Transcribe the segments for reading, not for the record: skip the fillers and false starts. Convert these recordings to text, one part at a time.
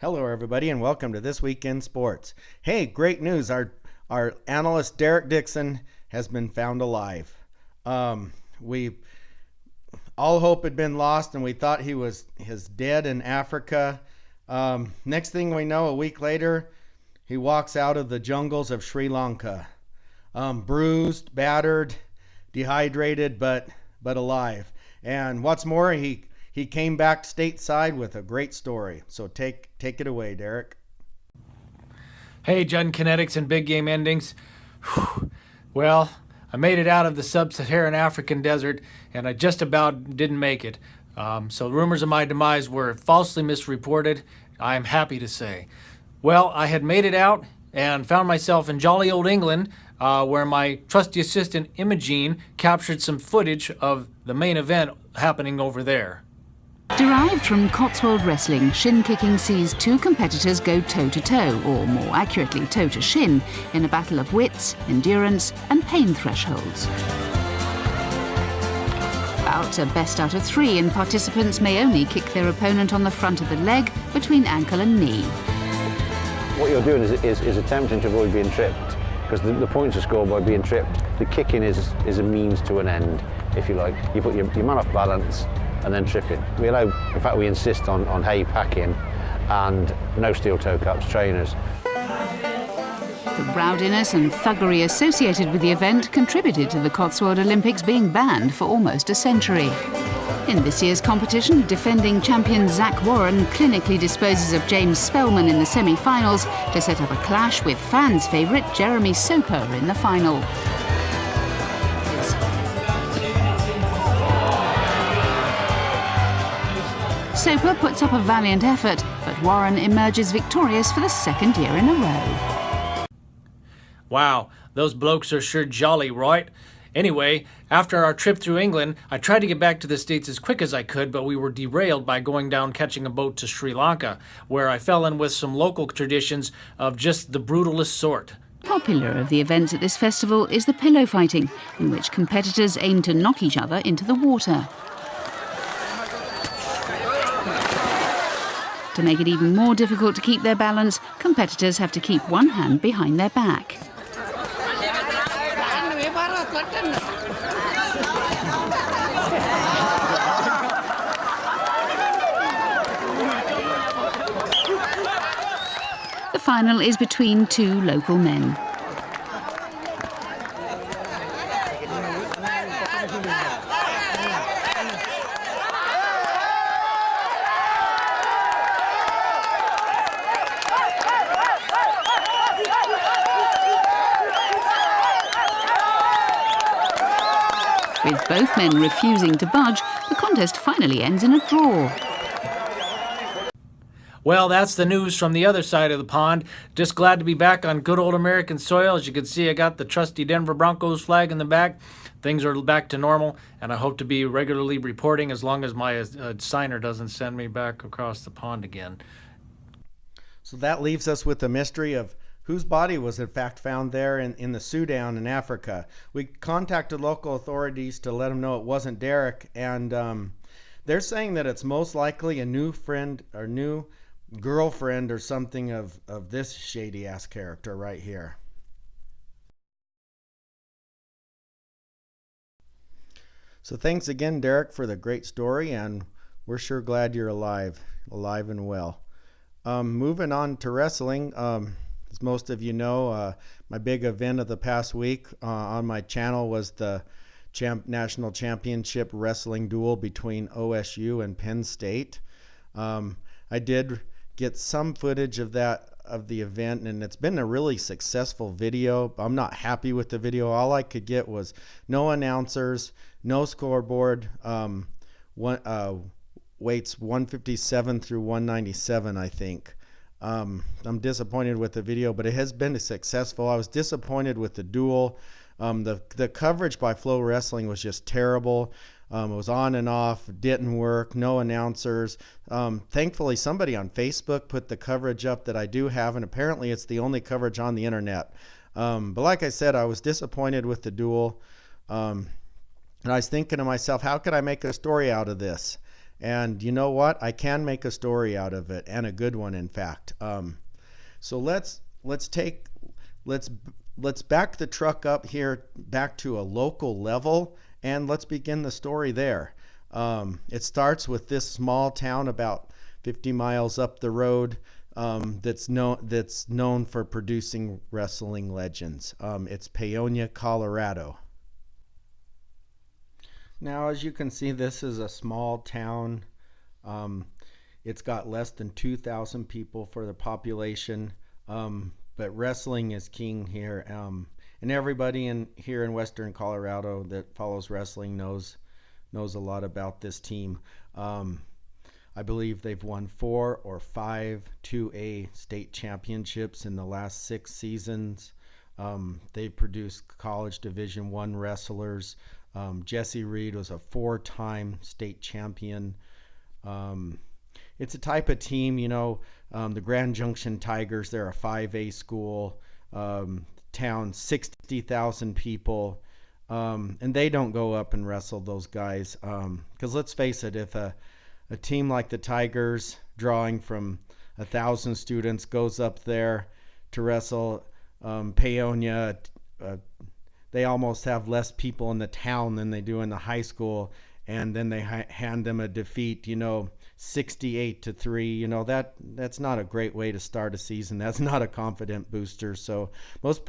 Hello, everybody, and welcome to This Week in Sports. Hey, great news. Our analyst, Derek Dixon, has been found alive. We all hope had been lost, and we thought he was dead in Africa. Next thing we know, a week later, he walks out of the jungles of Sri Lanka. Bruised, battered, dehydrated, but alive. And what's more, he came back stateside with a great story. So take it away, Derek. Hey, Judd Kinetics and Big Game Endings. Whew. Well, I made it out of the sub-Saharan African desert, and I just about didn't make it. So rumors of my demise were falsely misreported, I'm happy to say. Well, I had made it out and found myself in jolly old England, where my trusty assistant Imogene captured some footage of the main event happening over there. Derived from Cotswold wrestling, shin kicking sees two competitors go toe-to-toe, or more accurately toe-to-shin, in a battle of wits, endurance and pain thresholds. Out a best out of three, and participants may only kick their opponent on the front of the leg between ankle and knee. What you're doing is attempting to avoid being tripped, because the points are scored by being tripped. The kicking is a means to an end, if you like. You put your man off balance and then tripping. We insist on hay packing and no steel toe caps trainers. The rowdiness and thuggery associated with the event contributed to the Cotswold Olympics being banned for almost a century. In this year's competition, defending champion Zach Warren clinically disposes of James Spellman in the semi-finals to set up a clash with fans' favourite Jeremy Soper in the final. Soper puts up a valiant effort, but Warren emerges victorious for the second year in a row. Wow, those blokes are sure jolly, right? Anyway, after our trip through England, I tried to get back to the States as quick as I could, but we were derailed by going down catching a boat to Sri Lanka, where I fell in with some local traditions of just the brutalest sort. Popular of the events at this festival is the pillow fighting, in which competitors aim to knock each other into the water. To make it even more difficult to keep their balance, competitors have to keep one hand behind their back. The final is between two local men. With both men refusing to budge, the contest finally ends in a draw. Well, that's the news from the other side of the pond. Just glad to be back on good old American soil. As you can see, I got the trusty Denver Broncos flag in the back. Things are back to normal, and I hope to be regularly reporting as long as my signer doesn't send me back across the pond again. So that leaves us with the mystery of whose body was in fact found there in the Sudan in Africa. We contacted local authorities to let them know it wasn't Derek, and they're saying that it's most likely a new friend or new girlfriend or something of this shady ass character right here. So thanks again, Derek, for the great story, and we're sure glad you're alive and well. Moving on to wrestling. As most of you know, my big event of the past week on my channel was the National Championship Wrestling Duel between OSU and Penn State. I did get some footage of the event, and it's been a really successful video. I'm not happy with the video. All I could get was no announcers, no scoreboard, weights 157 through 197, I think. I'm disappointed with the video, but it has been successful. I was disappointed with the duel. The coverage by Flow Wrestling was just terrible. It was on and off, didn't work, no announcers. Thankfully, somebody on Facebook put the coverage up that I do have, and apparently it's the only coverage on the internet. But like I said, I was disappointed with the duel. And I was thinking to myself, how could I make a story out of this? And you know what? I can make a story out of it, and a good one, in fact. So let's back the truck up here back to a local level, and let's begin the story there. It starts with this small town about 50 miles up the road that's known for producing wrestling legends. It's Paonia, Colorado. Now, as you can see, this is a small town. It's got less than 2,000 people for the population, but wrestling is king here. And everybody here in Western Colorado that follows wrestling knows a lot about this team. I believe they've won 4 or 5 2A state championships in the last 6 seasons. They've produced college Division I wrestlers. Jesse Reed was a 4-time state champion. It's a type of team, the Grand Junction Tigers, they're a 5A school, town 60,000 people, and they don't go up and wrestle those guys. Because let's face it, if a team like the Tigers, drawing from 1,000 students, goes up there to wrestle Paonia, they almost have less people in the town than they do in the high school, and then they hand them a defeat, 68-3. That's not a great way to start a season. That's not a confident booster. So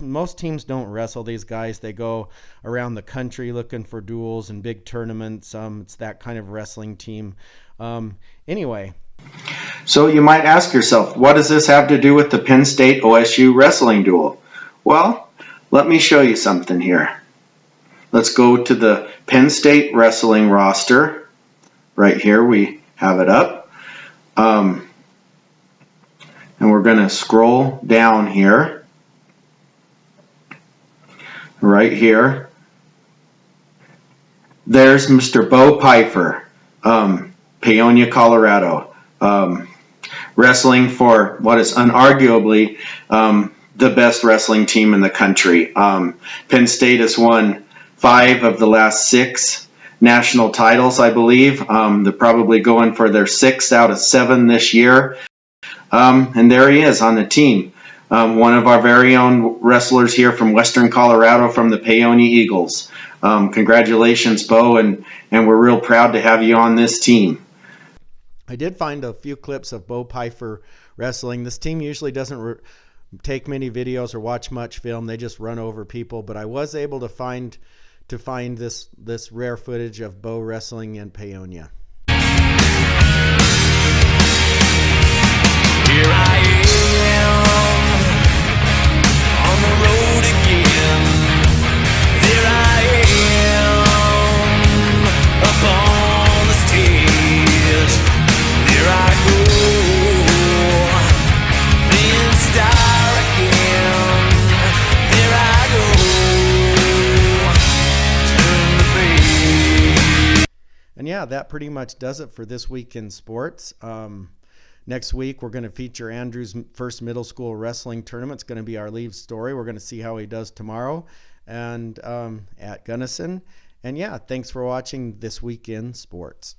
most teams don't wrestle these guys. They go around the country looking for duels and big tournaments. It's that kind of wrestling team. Anyway. So you might ask yourself, what does this have to do with the Penn State OSU wrestling duel? Well, let me show you something here. Let's go to the Penn State wrestling roster. Right here we have it up. And we're going to scroll down here. Right here. There's Mr. Bo Pipher, Paonia, Colorado. Wrestling for what is unarguably the best wrestling team in the country. Penn State has won 5 of the last 6 national titles, I believe. They're probably going for their 6th out of 7 this year. And there he is on the team. One of our very own wrestlers here from Western Colorado from the Paonia Eagles. Congratulations, Bo, and we're real proud to have you on this team. I did find a few clips of Bo Pipher wrestling. This team usually doesn't take many videos or watch much film. They just run over people. But I was able to find this rare footage of Bo wrestling in Paonia. Here I am on the road again. There I am up on the stage. There I go, then start again. There I go, turn the page. And yeah, that pretty much does it for this week in sports. Next week, we're going to feature Andrew's first middle school wrestling tournament. It's going to be our lead story. We're going to see how he does tomorrow and at Gunnison. And yeah, thanks for watching This Week in Sports.